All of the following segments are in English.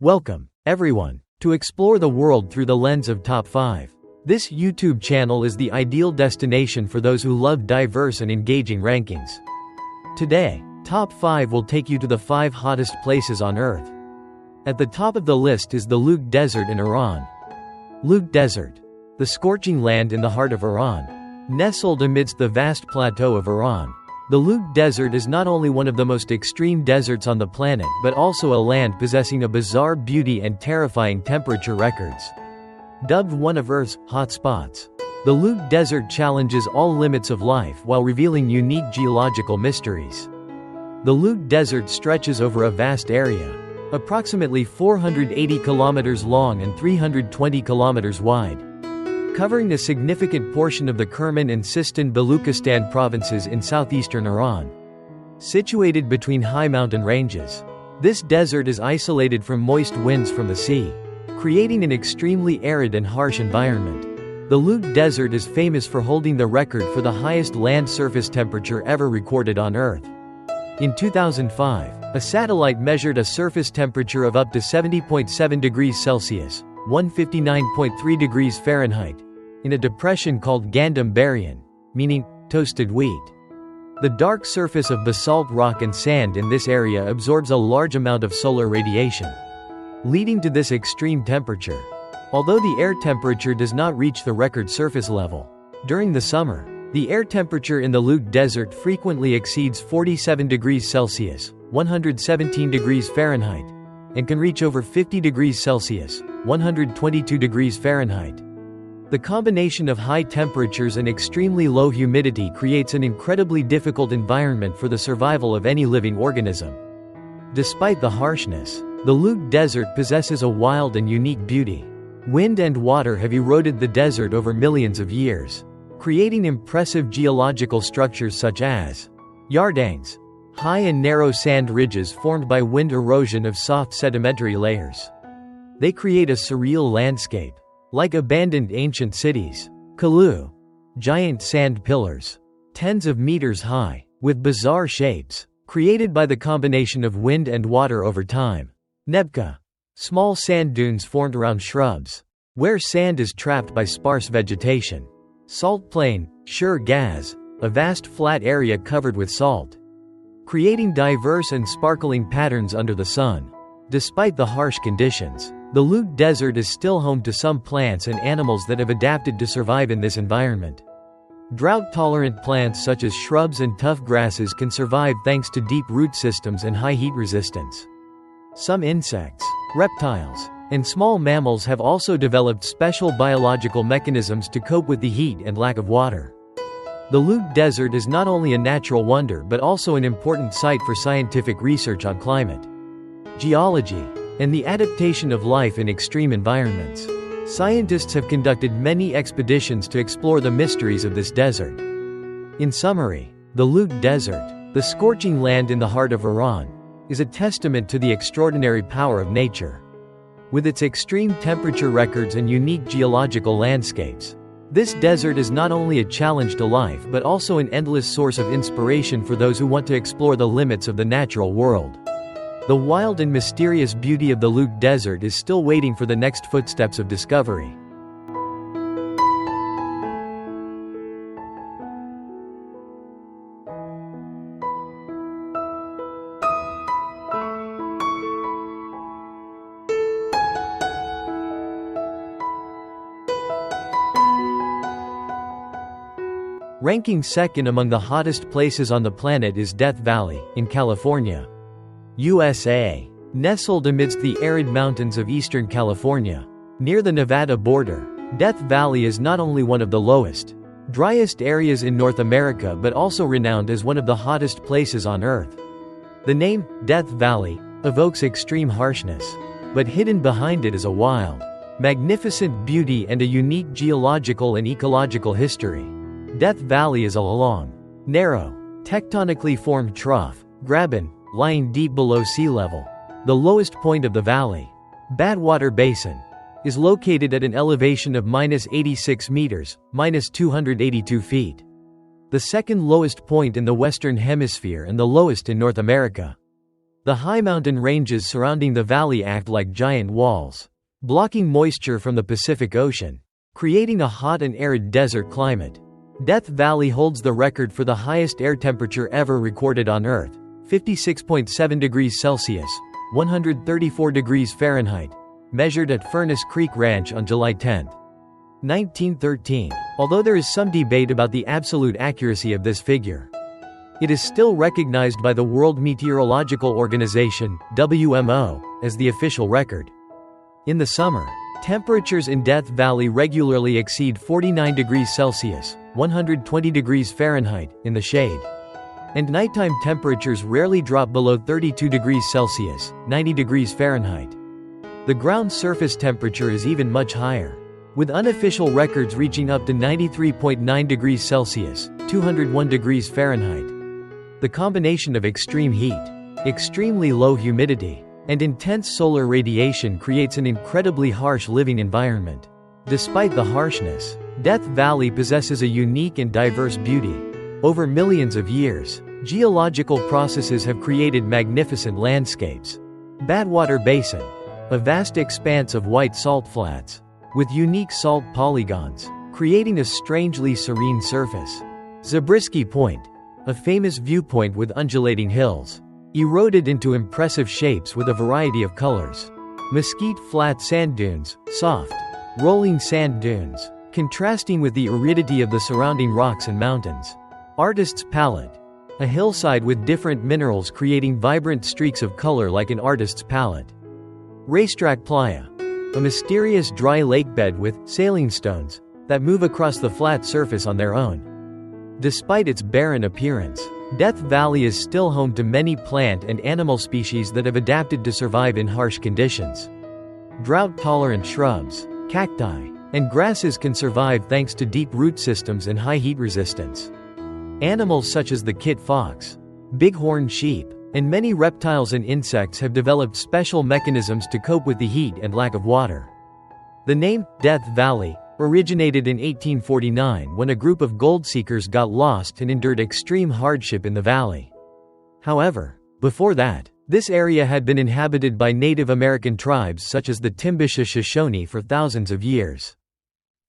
Welcome, everyone, to explore the world through the lens of Top 5. This YouTube channel is the ideal destination for those who love diverse and engaging rankings. Today, Top 5 will take you to the 5 hottest places on Earth. At the top of the list is the Luq Desert in Iran. Luq Desert, the scorching land in the heart of Iran. Nestled amidst the vast plateau of Iran, the Luq Desert is not only one of the most extreme deserts on the planet but also a land possessing a bizarre beauty and terrifying temperature records. Dubbed one of Earth's hot spots, the Luq Desert challenges all limits of life while revealing unique geological mysteries. The Luq Desert stretches over a vast area, approximately 480 kilometers long and 320 kilometers wide, covering a significant portion of the Kerman and Sistan Baluchistan provinces in southeastern Iran. Situated between high mountain ranges, this desert is isolated from moist winds from the sea, creating an extremely arid and harsh environment. The Luq Desert is famous for holding the record for the highest land surface temperature ever recorded on Earth. In 2005, a satellite measured a surface temperature of up to 70.7 degrees Celsius, 159.3 degrees Fahrenheit, in a depression called Gandam Berrian, meaning toasted wheat. The dark surface of basalt rock and sand in this area absorbs a large amount of solar radiation, leading to this extreme temperature. Although the air temperature does not reach the record surface level, during the summer, the air temperature in the Luq Desert frequently exceeds 47 degrees Celsius, 117 degrees Fahrenheit, and can reach over 50 degrees Celsius, 122 degrees Fahrenheit. The combination of high temperatures and extremely low humidity creates an incredibly difficult environment for the survival of any living organism. Despite the harshness, the Luq Desert possesses a wild and unique beauty. Wind and water have eroded the desert over millions of years, creating impressive geological structures such as yardangs, high and narrow sand ridges formed by wind erosion of soft sedimentary layers. They create a surreal landscape, like abandoned ancient cities. Kalu, giant sand pillars, tens of meters high, with bizarre shapes, created by the combination of wind and water over time. Nebka, small sand dunes formed around shrubs, where sand is trapped by sparse vegetation. Salt plain, Shur Gaz, a vast flat area covered with salt, creating diverse and sparkling patterns under the sun. Despite the harsh conditions, the Luq Desert is still home to some plants and animals that have adapted to survive in this environment. Drought-tolerant plants such as shrubs and tough grasses can survive thanks to deep root systems and high heat resistance. Some insects, reptiles, and small mammals have also developed special biological mechanisms to cope with the heat and lack of water. The Luq Desert is not only a natural wonder but also an important site for scientific research on climate, geology, and the adaptation of life in extreme environments. Scientists have conducted many expeditions to explore the mysteries of this desert. In summary, the Luq Desert, the scorching land in the heart of Iran, is a testament to the extraordinary power of nature. With its extreme temperature records and unique geological landscapes, this desert is not only a challenge to life but also an endless source of inspiration for those who want to explore the limits of the natural world. The wild and mysterious beauty of the Luq Desert is still waiting for the next footsteps of discovery. Ranking second among the hottest places on the planet is Death Valley, in California, USA. Nestled amidst the arid mountains of eastern California, near the Nevada border, Death Valley is not only one of the lowest, driest areas in North America but also renowned as one of the hottest places on Earth. The name, Death Valley, evokes extreme harshness, but hidden behind it is a wild, magnificent beauty and a unique geological and ecological history. Death Valley is a long, narrow, tectonically formed trough, graben, lying deep below sea level. The lowest point of the valley, Badwater Basin, is located at an elevation of -86 meters, -282 feet. The second lowest point in the Western Hemisphere and the lowest in North America. The high mountain ranges surrounding the valley act like giant walls, blocking moisture from the Pacific Ocean, creating a hot and arid desert climate. Death Valley holds the record for the highest air temperature ever recorded on Earth, 56.7 degrees Celsius, 134 degrees Fahrenheit, measured at Furnace Creek Ranch on July 10, 1913. Although there is some debate about the absolute accuracy of this figure, it is still recognized by the World Meteorological Organization, WMO, as the official record. In the summer, temperatures in Death Valley regularly exceed 49 degrees Celsius, 120 degrees Fahrenheit, in the shade. And nighttime temperatures rarely drop below 32 degrees Celsius, 90 degrees Fahrenheit. The ground surface temperature is even much higher, with unofficial records reaching up to 93.9 degrees Celsius, 201 degrees Fahrenheit. The combination of extreme heat, extremely low humidity, and intense solar radiation creates an incredibly harsh living environment. Despite the harshness, Death Valley possesses a unique and diverse beauty. Over millions of years, geological processes have created magnificent landscapes. Badwater Basin, a vast expanse of white salt flats, with unique salt polygons, creating a strangely serene surface. Zabriskie Point, a famous viewpoint with undulating hills, eroded into impressive shapes with a variety of colors. Mesquite Flat Sand Dunes, soft, rolling sand dunes, contrasting with the aridity of the surrounding rocks and mountains. Artist's Palette, a hillside with different minerals creating vibrant streaks of color like an artist's palette. Racetrack Playa, a mysterious dry lakebed with sailing stones that move across the flat surface on their own. Despite its barren appearance, Death Valley is still home to many plant and animal species that have adapted to survive in harsh conditions. Drought-tolerant shrubs, cacti, and grasses can survive thanks to deep root systems and high heat resistance. Animals such as the kit fox, bighorn sheep, and many reptiles and insects have developed special mechanisms to cope with the heat and lack of water. The name, Death Valley, originated in 1849 when a group of gold seekers got lost and endured extreme hardship in the valley. However, before that, this area had been inhabited by Native American tribes such as the Timbisha Shoshone for thousands of years.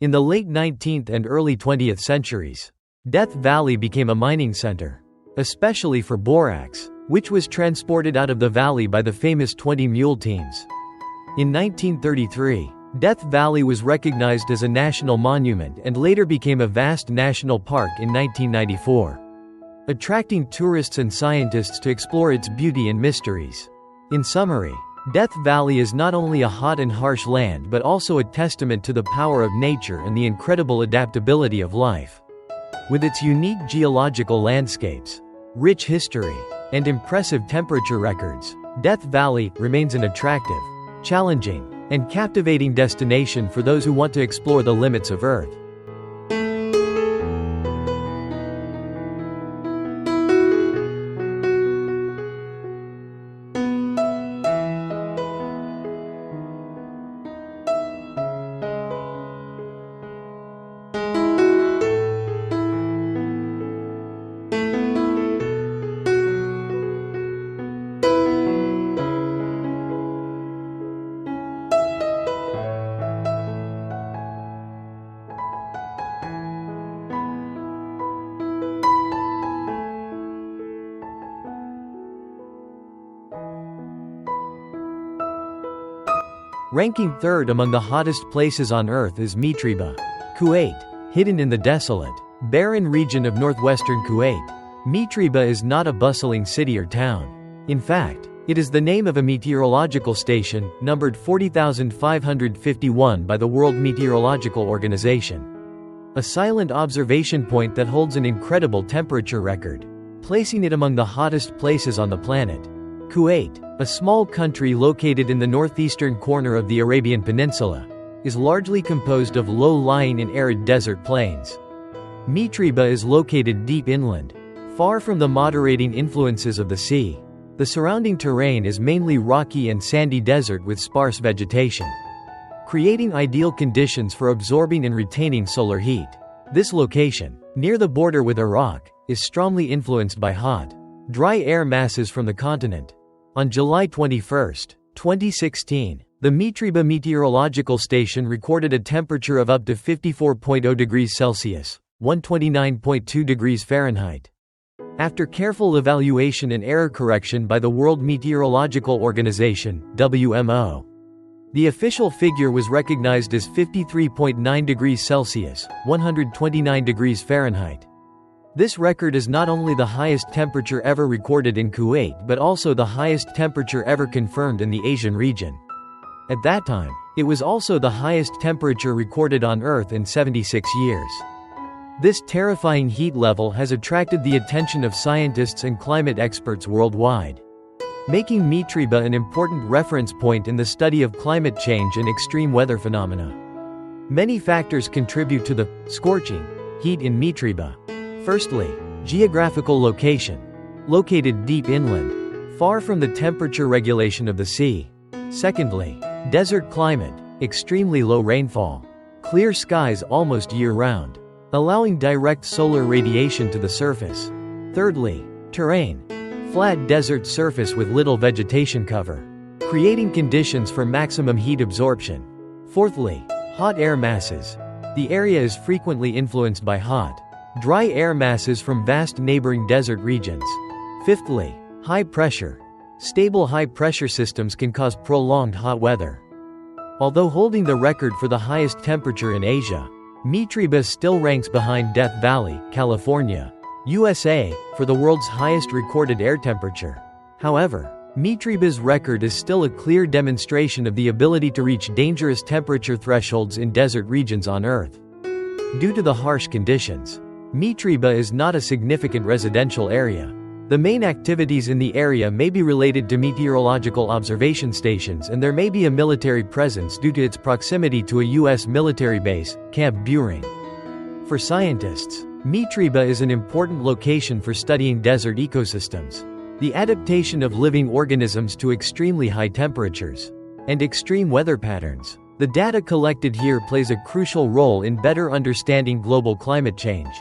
In the late 19th and early 20th centuries, Death Valley became a mining center, especially for borax, which was transported out of the valley by the famous 20 mule teams. In 1933, Death Valley was recognized as a national monument and later became a vast national park in 1994, attracting tourists and scientists to explore its beauty and mysteries. In summary, Death Valley is not only a hot and harsh land but also a testament to the power of nature and the incredible adaptability of life. With its unique geological landscapes, rich history, and impressive temperature records, Death Valley remains an attractive, challenging, and captivating destination for those who want to explore the limits of Earth. Ranking third among the hottest places on Earth is Mitriba, Kuwait, hidden in the desolate, barren region of northwestern Kuwait. Mitriba is not a bustling city or town. In fact, it is the name of a meteorological station, numbered 40,551 by the World Meteorological Organization. A silent observation point that holds an incredible temperature record, placing it among the hottest places on the planet. Kuwait, a small country located in the northeastern corner of the Arabian Peninsula, is largely composed of low-lying and arid desert plains. Mitriba is located deep inland, far from the moderating influences of the sea. The surrounding terrain is mainly rocky and sandy desert with sparse vegetation, creating ideal conditions for absorbing and retaining solar heat. This location, near the border with Iraq, is strongly influenced by hot, dry air masses from the continent. On July 21, 2016, the Mitriba Meteorological Station recorded a temperature of up to 54.0 degrees Celsius, 129.2 degrees Fahrenheit. After careful evaluation and error correction by the World Meteorological Organization, WMO, the official figure was recognized as 53.9 degrees Celsius, 129 degrees Fahrenheit. This record is not only the highest temperature ever recorded in Kuwait but also the highest temperature ever confirmed in the Asian region. At that time, it was also the highest temperature recorded on Earth in 76 years. This terrifying heat level has attracted the attention of scientists and climate experts worldwide, making Mitriba an important reference point in the study of climate change and extreme weather phenomena. Many factors contribute to the scorching heat in Mitriba. Firstly, geographical location. Located deep inland, far from the temperature regulation of the sea. Secondly, desert climate, extremely low rainfall. Clear skies almost year-round, allowing direct solar radiation to the surface. Thirdly, terrain. Flat desert surface with little vegetation cover, creating conditions for maximum heat absorption. Fourthly, hot air masses. The area is frequently influenced by hot, dry air masses from vast neighboring desert regions. Fifthly, high pressure. Stable high-pressure systems can cause prolonged hot weather. Although holding the record for the highest temperature in Asia, Mitriba still ranks behind Death Valley, California, USA, for the world's highest recorded air temperature. However, Mitriba's record is still a clear demonstration of the ability to reach dangerous temperature thresholds in desert regions on Earth. Due to the harsh conditions, Mitriba is not a significant residential area. The main activities in the area may be related to meteorological observation stations, and there may be a military presence due to its proximity to a U.S. military base, Camp Buehring. For scientists, Mitriba is an important location for studying desert ecosystems, the adaptation of living organisms to extremely high temperatures, and extreme weather patterns. The data collected here plays a crucial role in better understanding global climate change.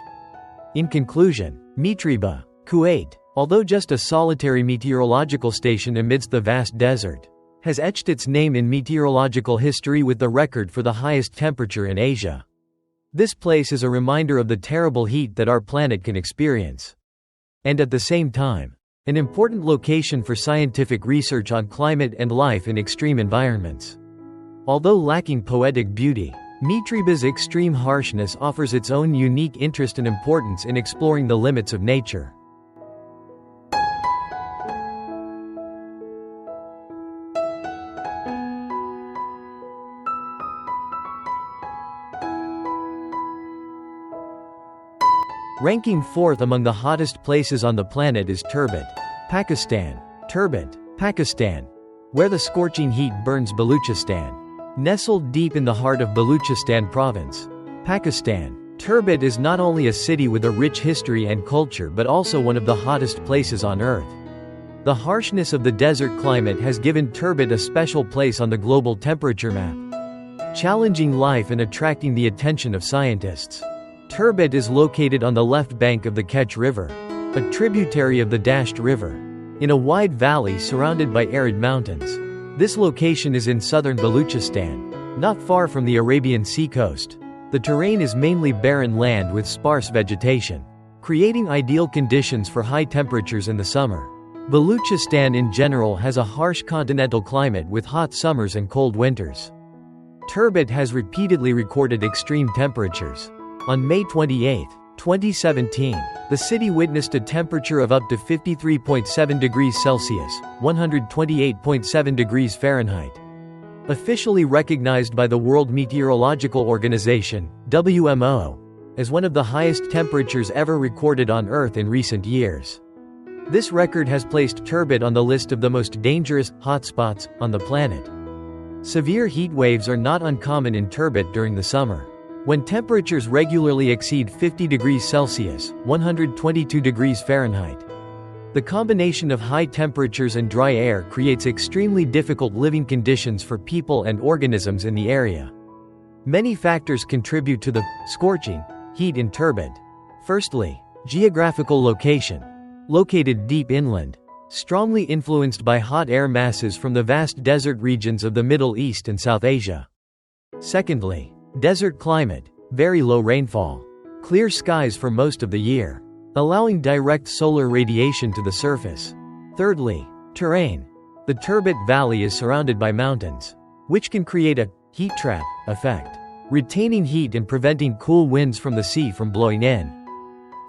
In conclusion, Mitriba, Kuwait, although just a solitary meteorological station amidst the vast desert, has etched its name in meteorological history with the record for the highest temperature in Asia. This place is a reminder of the terrible heat that our planet can experience, and at the same time, an important location for scientific research on climate and life in extreme environments. Although lacking poetic beauty, Mitriba's extreme harshness offers its own unique interest and importance in exploring the limits of nature. Ranking fourth among the hottest places on the planet is Turbet, Pakistan. Turbet, Pakistan, where the scorching heat burns Baluchistan. Nestled deep in the heart of Baluchistan province, Pakistan, Turbet is not only a city with a rich history and culture but also one of the hottest places on Earth. The harshness of the desert climate has given Turbet a special place on the global temperature map, challenging life and attracting the attention of scientists. Turbet is located on the left bank of the Kech River, a tributary of the Dasht River, in a wide valley surrounded by arid mountains. This location is in southern Baluchistan, not far from the Arabian Sea coast. The terrain is mainly barren land with sparse vegetation, creating ideal conditions for high temperatures in the summer. Baluchistan in general has a harsh continental climate with hot summers and cold winters. Turbet has repeatedly recorded extreme temperatures. On May 28, 2017, the city witnessed a temperature of up to 53.7 degrees Celsius, 128.7 degrees Fahrenheit. Officially recognized by the World Meteorological Organization, WMO, as one of the highest temperatures ever recorded on Earth in recent years. This record has placed Turbet on the list of the most dangerous hotspots on the planet. Severe heat waves are not uncommon in Turbet during the summer, when temperatures regularly exceed 50 degrees Celsius, 122 degrees Fahrenheit. The combination of high temperatures and dry air creates extremely difficult living conditions for people and organisms in the area. Many factors contribute to the scorching heat in Turbet. Firstly, geographical location. Located deep inland, strongly influenced by hot air masses from the vast desert regions of the Middle East and South Asia. Secondly, desert climate, very low rainfall, clear skies for most of the year, allowing direct solar radiation to the surface. Thirdly, terrain. The Turbet Valley is surrounded by mountains, which can create a heat trap effect, retaining heat and preventing cool winds from the sea from blowing in.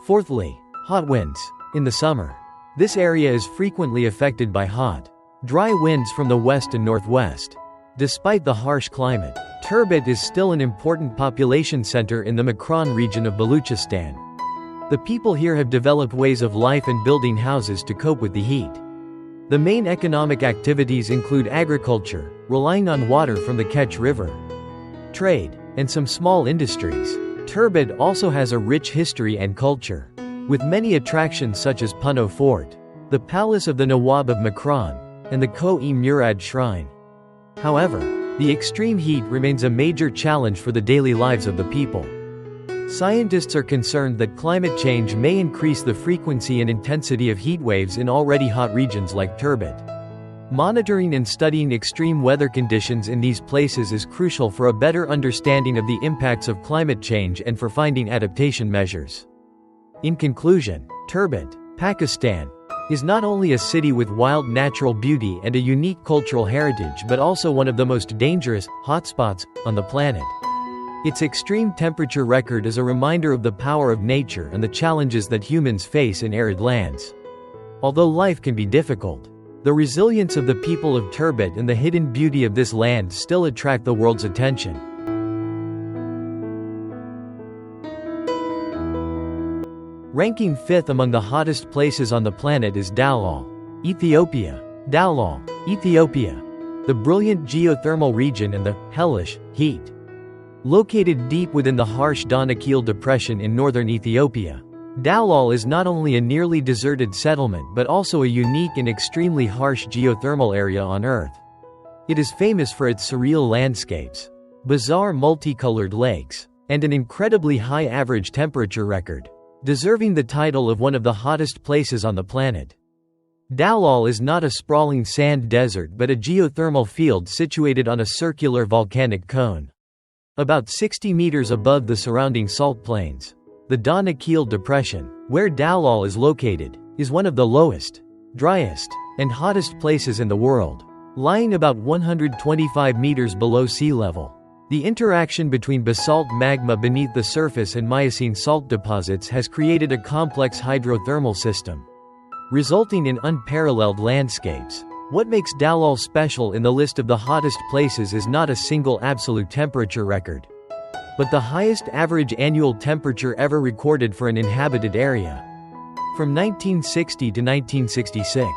Fourthly, hot winds. In the summer, this area is frequently affected by hot, dry winds from the west and northwest. Despite the harsh climate, Turbet is still an important population center in the Makran region of Baluchistan. The people here have developed ways of life and building houses to cope with the heat. The main economic activities include agriculture, relying on water from the Kech River, trade, and some small industries. Turbet also has a rich history and culture, with many attractions such as Punno Fort, the palace of the Nawab of Makran, and the Ko-e-Murad Shrine. However, the extreme heat remains a major challenge for the daily lives of the people. Scientists are concerned that climate change may increase the frequency and intensity of heat waves in already hot regions like Turbet. Monitoring and studying extreme weather conditions in these places is crucial for a better understanding of the impacts of climate change and for finding adaptation measures. In conclusion, Turbet, Pakistan, is not only a city with wild natural beauty and a unique cultural heritage but also one of the most dangerous hotspots on the planet. Its extreme temperature record is a reminder of the power of nature and the challenges that humans face in arid lands. Although life can be difficult, the resilience of the people of Turbet and the hidden beauty of this land still attract the world's attention. Ranking 5th among the hottest places on the planet is Dawlal, Ethiopia. Dawlal, Ethiopia. The brilliant geothermal region and the hellish heat. Located deep within the harsh Danakil Depression in northern Ethiopia, Dawlal is not only a nearly deserted settlement but also a unique and extremely harsh geothermal area on Earth. It is famous for its surreal landscapes, bizarre multicolored lakes, and an incredibly high average temperature record, deserving the title of one of the hottest places on the planet. Dawlal is not a sprawling sand desert but a geothermal field situated on a circular volcanic cone. About 60 meters above the surrounding salt plains, the Danakil Depression, where Dawlal is located, is one of the lowest, driest, and hottest places in the world, lying about 125 meters below sea level. The interaction between basalt magma beneath the surface and Miocene salt deposits has created a complex hydrothermal system, resulting in unparalleled landscapes. What makes Dawlal special in the list of the hottest places is not a single absolute temperature record, but the highest average annual temperature ever recorded for an inhabited area. From 1960 to 1966,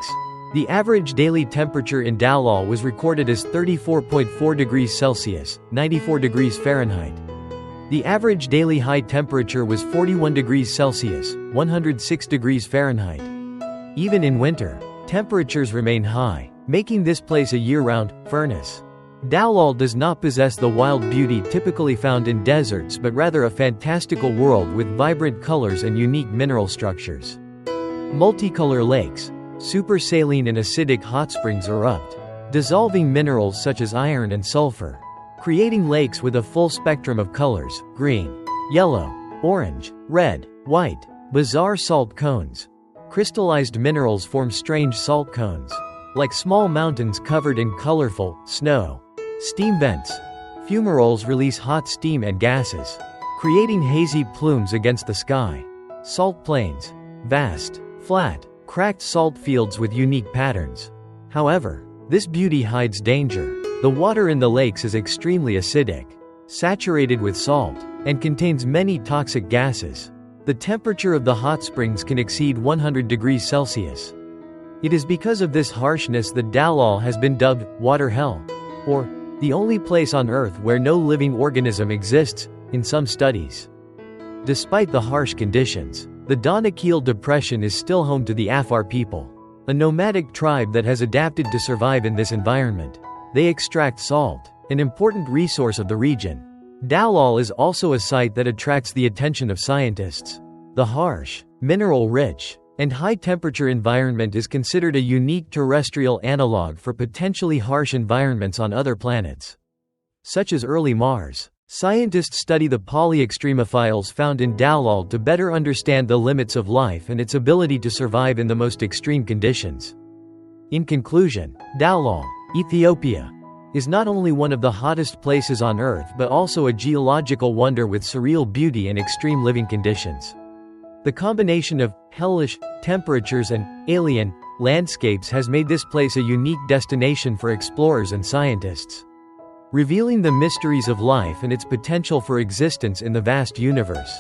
the average daily temperature in Dawlal was recorded as 34.4 degrees Celsius, 94 degrees Fahrenheit. The average daily high temperature was 41 degrees Celsius, 106 degrees Fahrenheit. Even in winter, temperatures remain high, making this place a year-round furnace. Dawlal does not possess the wild beauty typically found in deserts but rather a fantastical world with vibrant colors and unique mineral structures. Multicolor lakes, supersaline and acidic hot springs erupt, dissolving minerals such as iron and sulfur, creating lakes with a full spectrum of colors: green, yellow, orange, red, white. Bizarre salt cones. Crystallized minerals form strange salt cones, like small mountains covered in colorful snow. Steam vents. Fumaroles release hot steam and gases, creating hazy plumes against the sky. Salt plains. Vast, flat, cracked salt fields with unique patterns. However, this beauty hides danger. The water in the lakes is extremely acidic, saturated with salt, and contains many toxic gases. The temperature of the hot springs can exceed 100 degrees Celsius. It is because of this harshness that Dawlal has been dubbed water hell, or the only place on Earth where no living organism exists, in some studies. Despite the harsh conditions, the Danakil Depression is still home to the Afar people, a nomadic tribe that has adapted to survive in this environment. They extract salt, an important resource of the region. Dawlal is also a site that attracts the attention of scientists. The harsh, mineral-rich, and high-temperature environment is considered a unique terrestrial analog for potentially harsh environments on other planets, such as early Mars. Scientists study the polyextremophiles found in Dowlal to better understand the limits of life and its ability to survive in the most extreme conditions. In conclusion, Dowlal, Ethiopia, is not only one of the hottest places on Earth but also a geological wonder with surreal beauty and extreme living conditions. The combination of hellish temperatures and alien landscapes has made this place a unique destination for explorers and scientists, revealing the mysteries of life and its potential for existence in the vast universe.